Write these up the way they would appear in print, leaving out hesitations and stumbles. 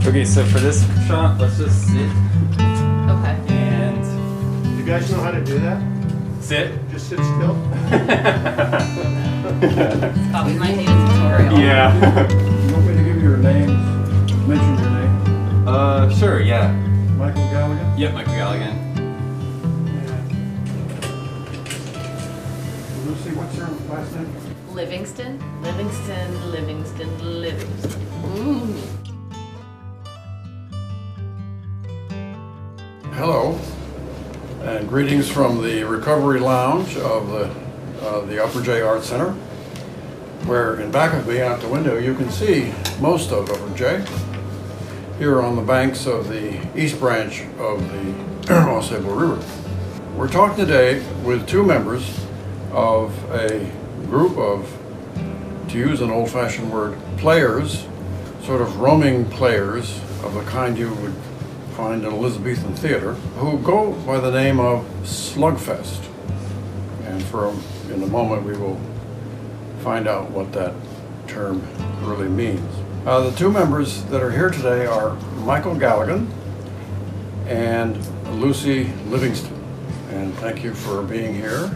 Okay, so for this shot, let's just sit Okay. and You guys know how to do that? sit. Just sit still? Thought we might need a tutorial. Yeah. You want me to give you your names? Mention your name. Sure, yeah. Michael Galligan. Yep, Michael Galligan. Lucy, what's your last name? Livingston. Ooh. Hello, and greetings from the Recovery Lounge of the Upper J Art Center, where in back of me out the window you can see most of Upper J, here on the banks of the East Branch of the Osceola River. We're talking today with two members of a group of, to use an old-fashioned word, players, sort of roaming players of the kind you would find in Elizabethan theater, who go by the name of SLUGFEST. And in a moment we will find out what that term really means. The two members that are here today are Michael Galligan and Lucy Livingston. And thank you for being here.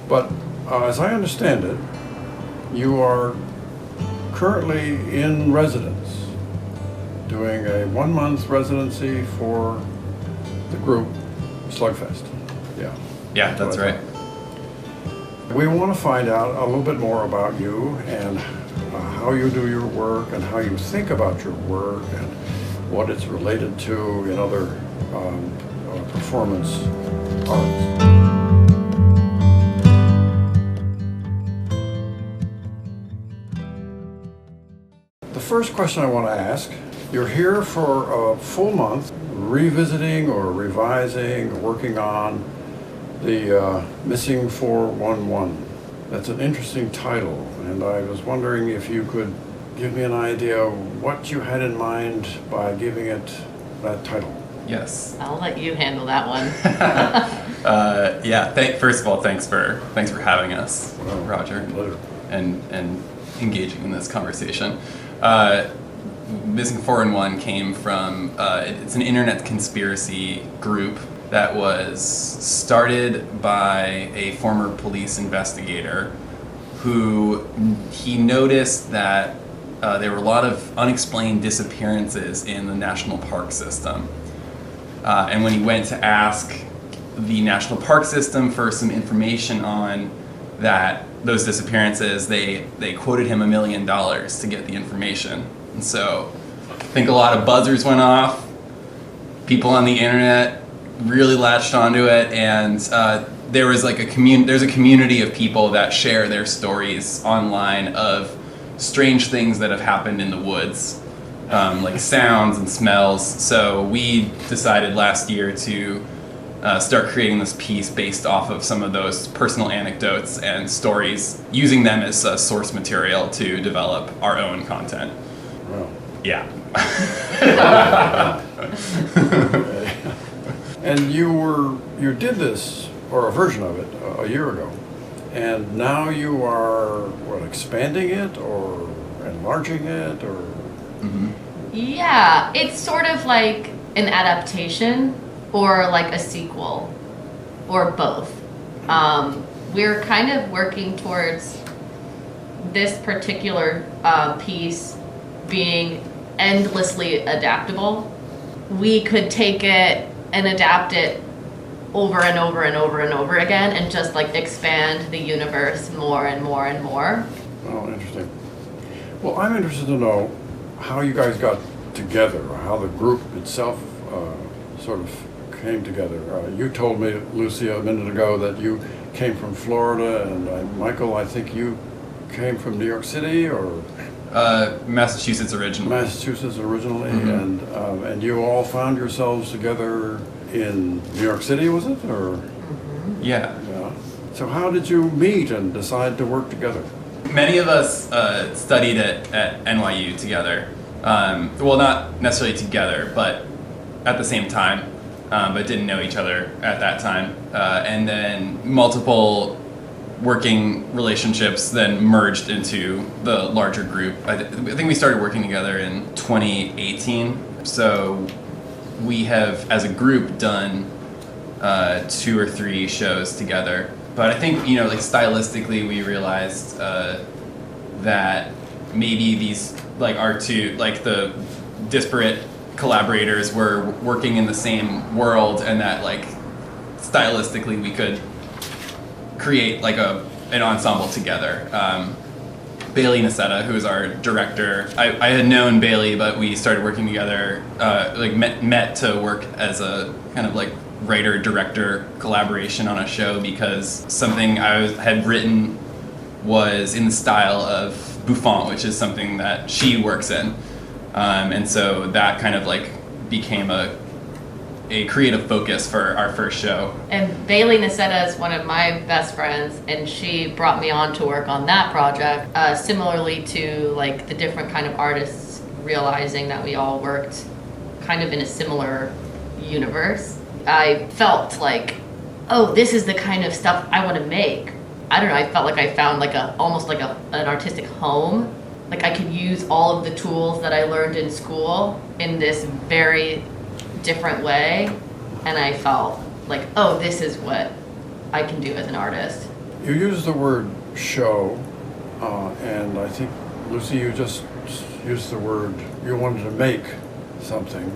But as I understand it, you are currently in residence, doing a 1-month residency for the group SLUGFEST. Yeah. Yeah, that's right. We want to find out a little bit more about you and how you do your work and how you think about your work and what it's related to in other performance arts. The first question I want to ask, you're here for a full month revisiting or revising or working on the Missing 411. That's an interesting title, and I was wondering if you could give me an idea of what you had in mind by giving it that title. Yes. I'll let you handle that one. Yeah. First of all, thanks for having us, Well, Roger, pleasure. and engaging in this conversation. Missing 411 came from it's an internet conspiracy group that was started by a former police investigator who he noticed that there were a lot of unexplained disappearances in the national park system. And when he went to ask the national park system for some information on those disappearances, they quoted him $1 million to get the information. And so I think a lot of buzzers went off. People on the internet really latched onto it, and there was like there's a community of people that share their stories online of strange things that have happened in the woods, like sounds and smells. So we decided last year to start creating this piece based off of some of those personal anecdotes and stories, using them as source material to develop our own content. Wow. Yeah. And you did this, or a version of it, a year ago, and now you are expanding it or enlarging it, or? Mm-hmm. Yeah, it's sort of like an adaptation or like a sequel or both. We're kind of working towards this particular piece being endlessly adaptable. We could take it and adapt it over and over and over and over again and just like expand the universe more and more and more. Oh, interesting. Well, I'm interested to know how you guys got together, or how the group itself sort of came together. You told me, Lucy, a minute ago that you came from Florida, and Michael, I think you came from New York City, or? Massachusetts originally. Massachusetts originally, Mm-hmm. and you all found yourselves together in New York City, was it, or? Yeah. Yeah. So how did you meet and decide to work together? Many of us studied at NYU together. Well, not necessarily together, but at the same time, but didn't know each other at that time. And then multiple working relationships then merged into the larger group. I think we started working together in 2018. So we have, as a group, done 2 or 3 shows together. But I think, you know, like stylistically, we realized that maybe these, like, our two, like the disparate collaborators were working in the same world, and that, like, stylistically we could create like an ensemble together. Bailey Nacetta, who is our director, I had known Bailey, but we started working together, like met to work as a kind of like writer-director collaboration on a show because something I had written was in the style of Buffon, which is something that she works in. And so that kind of like became a creative focus for our first show. And Bailey Nacetta is one of my best friends, and she brought me on to work on that project. Similarly to like the different kind of artists realizing that we all worked kind of in a similar universe, I felt like, oh, this is the kind of stuff I want to make. I don't know, I felt like I found like almost like an artistic home. Like I could use all of the tools that I learned in school in this very different way, and I felt like, oh, this is what I can do as an artist. You use the word show, and I think, Lucy, you just used the word, you wanted to make something.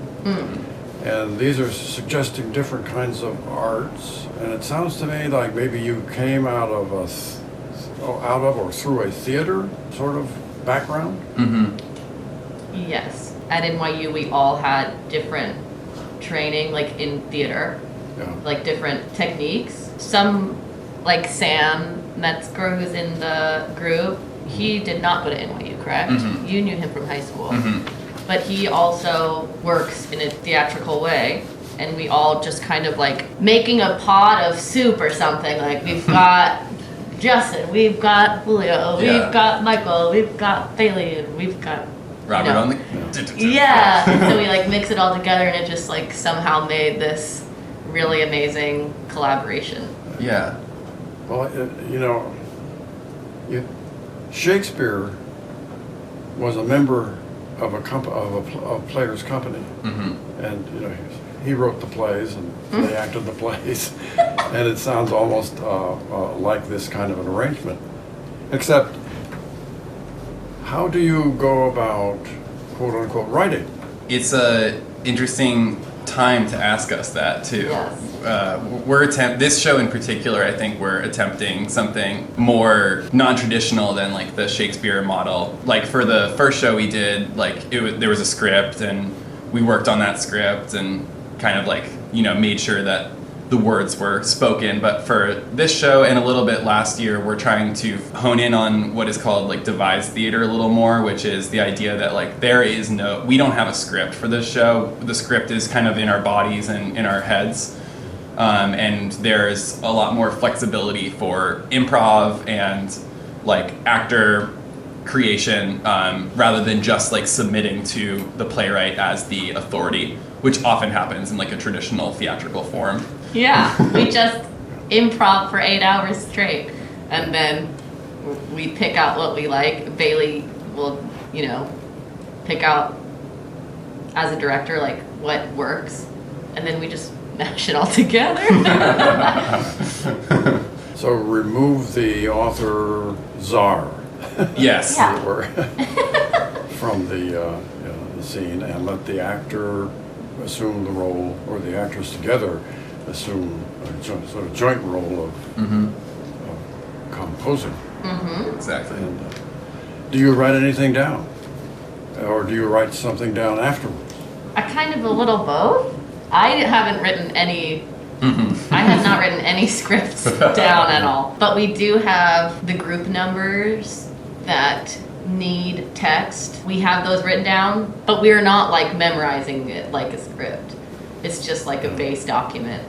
And these are suggesting different kinds of arts, and it sounds to me like maybe you came out of or through a theater sort of background? Yes. At NYU, we all had different training, like in theater, like different techniques. Some, like Sam Metzger, who's in the group, he did not go to NYU, correct? You knew him from high school. But he also works in a theatrical way, and we all just kind of like making a pot of soup or something. Like we've got Justin, we've got Julio, we've got Michael, we've got Bailey, and we've got Robert on the... Yeah, and so we like mix it all together, and it just like somehow made this really amazing collaboration. Yeah. Well, Shakespeare was a member of a players' company, and he wrote the plays and they acted the plays, and it sounds almost like this kind of an arrangement, except. How do you go about, quote unquote, writing? It's a interesting time to ask us that too. Yes. This show in particular, I think we're attempting something more non-traditional than like the Shakespeare model. Like for the first show we did, like there was a script, and we worked on that script and kind of like, made sure that the words were spoken. But for this show and a little bit last year, we're trying to hone in on what is called like devised theater a little more, which is the idea that like we don't have a script for this show. The script is kind of in our bodies and in our heads. And there's a lot more flexibility for improv and like actor creation, rather than just like submitting to the playwright as the authority, which often happens in like a traditional theatrical form. Yeah, we just improv for 8 hours straight, and then we pick out what we like. Bailey will, pick out as a director like what works, and then we just mash it all together. So remove the author czar. Yes. As it were, from the scene, and let the actor assume the role, or the actors together assume a sort of joint role of composing. Exactly. And do you write anything down, or do you write something down afterwards? I kind of a little both. I haven't written any. I have not written any scripts down at all. But we do have the group numbers that need text. We have those written down, but we're not like memorizing it like a script. It's just like a base document,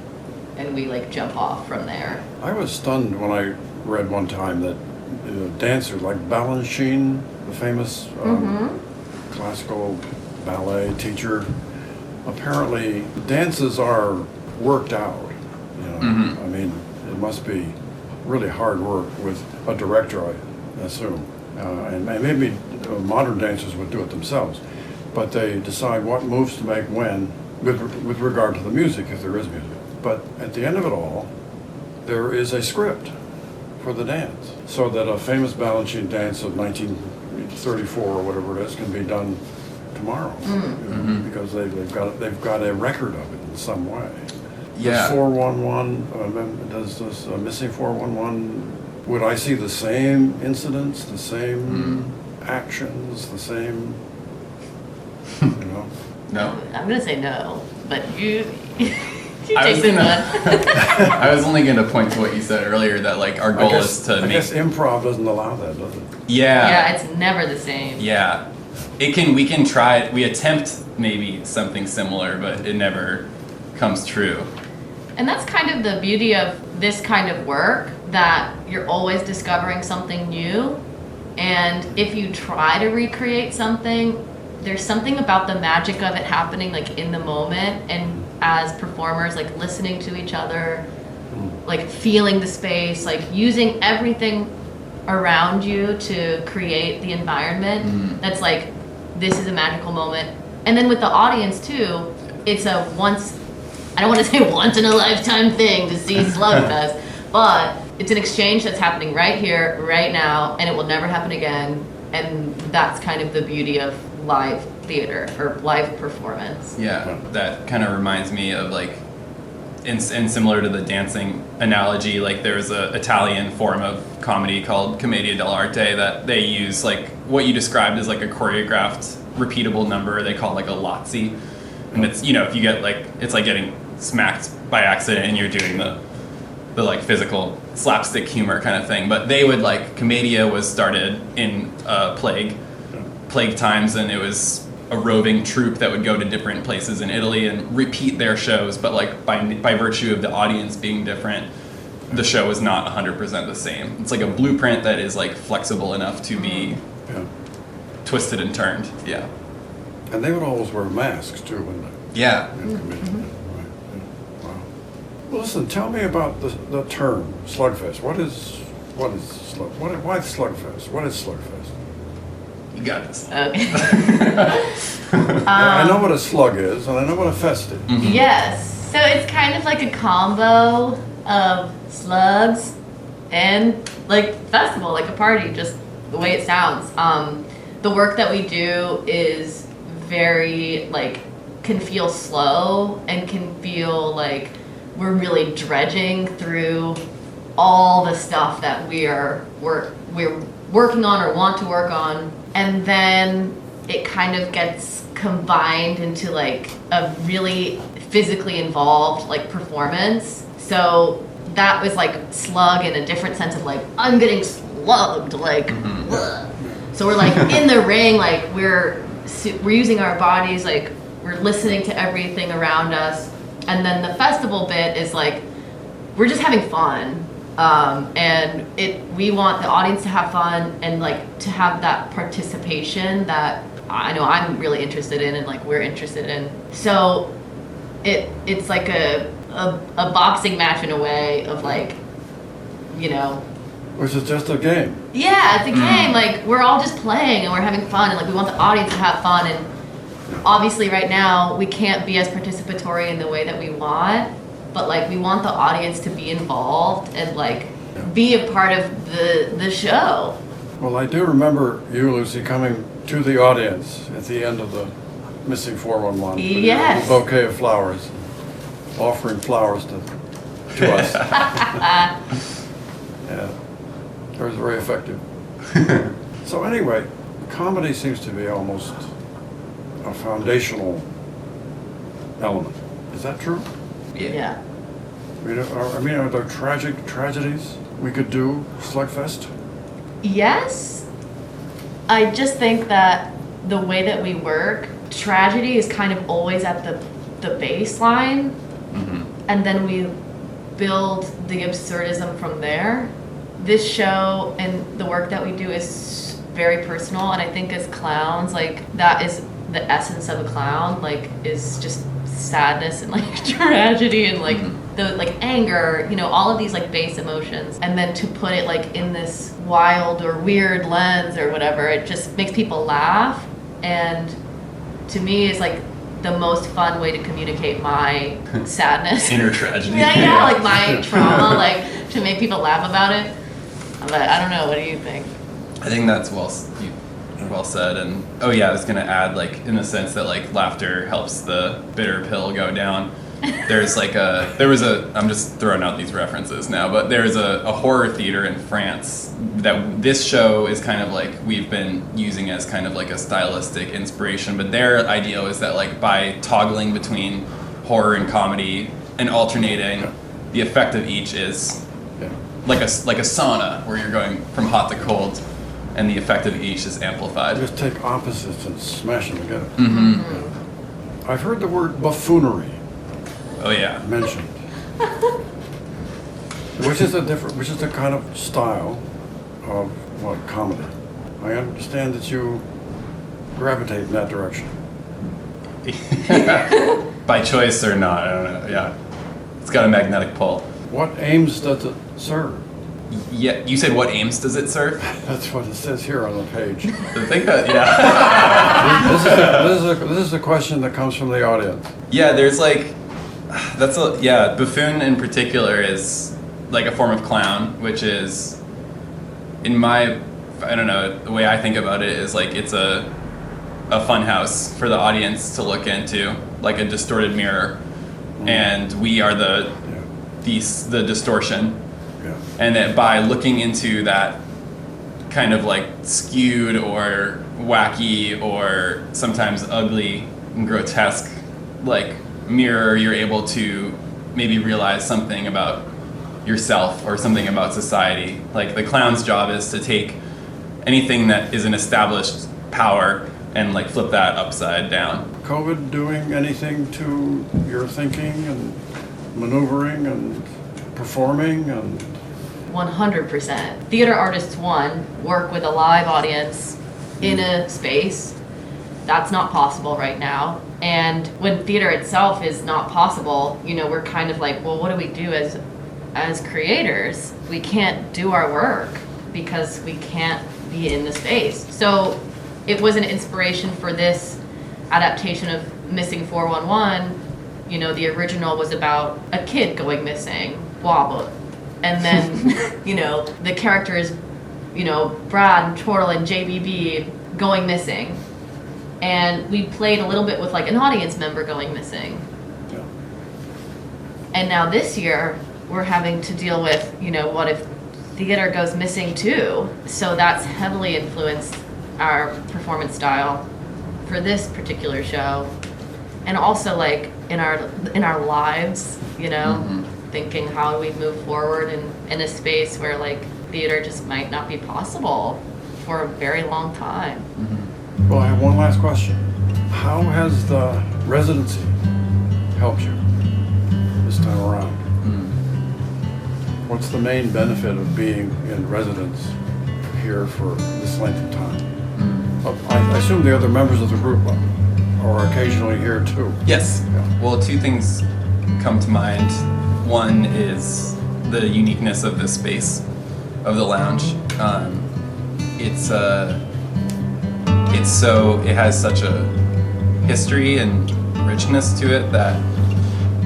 and we like jump off from there. I was stunned when I read one time that dancers like Balanchine, the famous classical ballet teacher, apparently dances are worked out. I mean, it must be really hard work with a director, I assume. And maybe modern dancers would do it themselves. But they decide what moves to make when with regard to the music, if there is music. But at the end of it all, there is a script for the dance. So that a famous Balanchine dance of 1934 or whatever it is can be done tomorrow. Because they've got a record of it in some way. Yeah. Does 411, does this missing 411, would I see the same incidents, the same actions, the same, you know? No. I'm gonna say no, but you I was take this gonna- one. I was only going to point to what you said earlier, that like our goal is to I make. guess improv doesn't allow that, does it? Yeah, it's never the same. Yeah. We can try, we attempt maybe something similar, but it never comes true. And that's kind of the beauty of this kind of work, that you're always discovering something new. And if you try to recreate something, there's something about the magic of it happening like in the moment, and as performers, like listening to each other, like feeling the space, like using everything around you to create the environment. That's like, this is a magical moment. And then with the audience too, it's a I don't want to say once in a lifetime thing to see SLUGFEST, but it's an exchange that's happening right here, right now, and it will never happen again. And that's kind of the beauty of live theater or live performance. Yeah, that kind of reminds me of like, and similar to the dancing analogy, like there's a Italian form of comedy called commedia dell'arte that they use like what you described as like a choreographed, repeatable number. They call it like a lazzi, and it's, you know, if you get like, it's like getting smacked by accident and you're doing the like physical slapstick humor kind of thing. But they would like, commedia was started in plague times, and it was a roving troupe that would go to different places in Italy and repeat their shows, but like by virtue of the audience being different, the show is not 100% the same. It's like a blueprint that is like flexible enough to be twisted and turned. Yeah. And they would always wear masks too, wouldn't they? Yeah. Right. Yeah. Wow. Well, listen, tell me about the term SLUGFEST. Why SLUGFEST? What is SLUGFEST? You got this. Okay. I know what a slug is, and I know what a fest is. Yes. So it's kind of like a combo of slugs and like festival, like a party, just the way it sounds. The work that we do is very like, can feel slow and can feel like we're really dredging through all the stuff that we're working on or want to work on, and then it kind of gets combined into like a really physically involved like performance. So that was like slug in a different sense of like, I'm getting slugged, like so we're like in the ring, like we're using our bodies, like we're listening to everything around us. And then the festival bit is like, we're just having fun. And we want the audience to have fun and like to have that participation that I know I'm really interested in and like we're interested in. So it's like a boxing match in a way of like, you know. Which is just a game. Yeah, it's a game. Like we're all just playing and we're having fun, and like we want the audience to have fun. And obviously right now we can't be as participatory in the way that we want, but like we want the audience to be involved and like be a part of the show. Well, I do remember you, Lucy, coming to the audience at the end of the Missing 411. Yes. With a bouquet of flowers, offering flowers to us. Yeah, it was very effective. So anyway, comedy seems to be almost a foundational element. Is that true? Yeah. I mean, are there tragedies we could do SLUGFEST? Yes. I just think that the way that we work, tragedy is kind of always at the baseline, and then we build the absurdism from there. This show and the work that we do is very personal, and I think as clowns, like that is the essence of a clown, like is just sadness and like tragedy and like the like anger, you know, all of these like base emotions, and then to put it like in this wild or weird lens or whatever, it just makes people laugh. And to me, it's like the most fun way to communicate my sadness. Inner tragedy. yeah, like my trauma, like to make people laugh about it. But I don't know, what do you think? I think that's well said. And oh yeah, I was gonna add, like, in the sense that like laughter helps the bitter pill go down. There's like I'm just throwing out these references now, but there's a horror theater in France that this show is kind of like we've been using as kind of like a stylistic inspiration, but their idea is that like by toggling between horror and comedy and alternating, the effect of each is like a sauna where you're going from hot to cold, and the effect of each is amplified. Just take opposites and smash them together. Mm-hmm. I've heard the word buffoonery Oh yeah. mentioned, which is a kind of style of what, comedy. I understand that you gravitate in that direction. By choice or not, I don't know. Yeah, it's got a magnetic pull. What aims does it serve? Yeah, you said what aims does it serve? That's what it says here on the page. I think that, yeah. This is a question that comes from the audience. Yeah, there's like, buffoon in particular is like a form of clown, which is, I don't know, the way I think about it is like it's a fun house for the audience to look into, like a distorted mirror, and we are the distortion. Yeah. And that by looking into that kind of like skewed or wacky or sometimes ugly and grotesque like mirror, you're able to maybe realize something about yourself or something about society. Like the clown's job is to take anything that is an established power and like flip that upside down. COVID doing anything to your thinking and maneuvering and performing and 100%. Theater artists, work with a live audience in a space. That's not possible right now. And when theater itself is not possible, you know, we're kind of like, well, what do we do as creators? We can't do our work because we can't be in the space. So it was an inspiration for this adaptation of Missing 411. You know, the original was about a kid going missing, wobble. And then, you know, the characters, you know, Brad and Chortle and JBB going missing. And we played a little bit with like an audience member going missing. yeah. And now this year, we're having to deal with, you know, what if theater goes missing too? So that's heavily influenced our performance style for this particular show. And also like in our lives, you know, thinking how do we move forward in a space where like theater just might not be possible for a very long time. Well, I have one last question. How has the residency helped you this time around? What's the main benefit of being in residence here for this length of time? I assume the other members of the group are occasionally here too. Yes. Yeah. Well, two things come to mind. One is the uniqueness of this space, of the lounge. It has such a history and richness to it that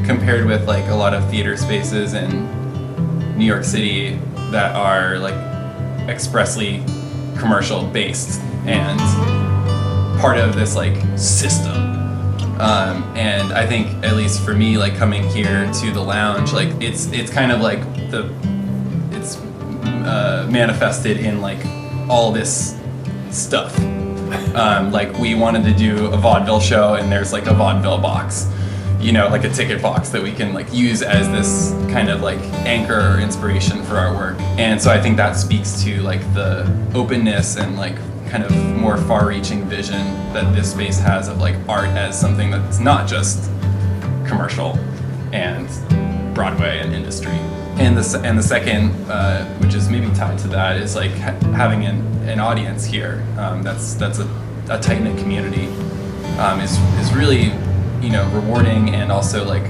compared with like a lot of theater spaces in New York City that are like expressly commercial based and part of this like system. And I think, at least for me, like coming here to the lounge, like it's kind of like it's manifested in like all this stuff. Like we wanted to do a vaudeville show, and there's like a vaudeville box, you know, like a ticket box that we can like use as this kind of like anchor or inspiration for our work. And so I think that speaks to like the openness and like kind of more far-reaching vision that this space has of like art as something that's not just commercial and Broadway and industry. And the second, which is maybe tied to that, is like having an audience here. That's a tight-knit community. Is really, you know, rewarding and also like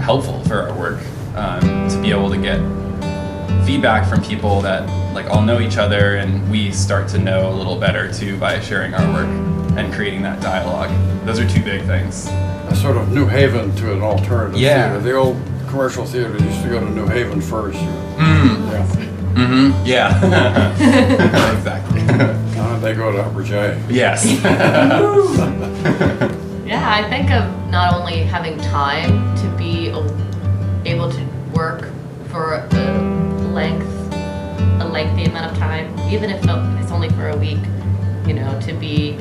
helpful for our work, to be able to get feedback from people that like all know each other, and we start to know a little better too by sharing our work and creating that dialogue. Those are two big things. A sort of New Haven to an alternative Yeah. theater. The old commercial theater used to go to New Haven first. Yeah. Mm-hmm. Yeah. Exactly. Now they go to Upper J. Yes. Yeah, I think of not only having time to be able to work for a lengthy amount of time, even if it's only for a week, you know, to be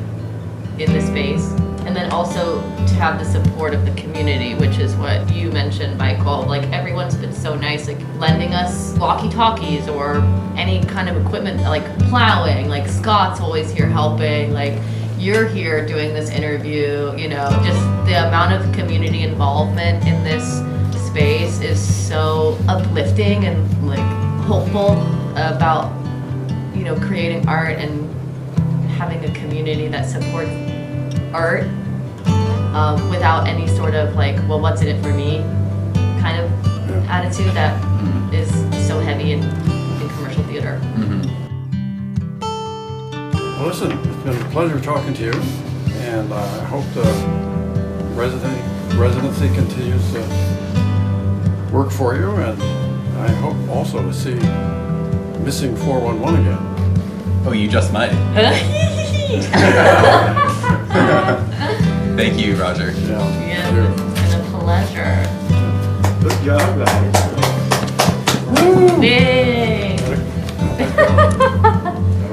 in the space. And then also to have the support of the community, which is what you mentioned, Michael. Like, everyone's been so nice, like lending us walkie-talkies or any kind of equipment, like plowing. Like, Scott's always here helping. Like, you're here doing this interview. You know, just the amount of community involvement in this space is so uplifting and like hopeful about, you know, creating art and having a community that supports art without any sort of like, well, what's in it for me kind of attitude that is so heavy in commercial theater. Well, listen, it's been a pleasure talking to you, and I hope the residency continues to work for you, and I hope also to see Missing 411 again. Oh, you just might. Thank you, Roger. Yeah, it's been a pleasure. Good job, guys. Yay!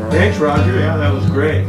Thanks, Roger. Yeah, that was great.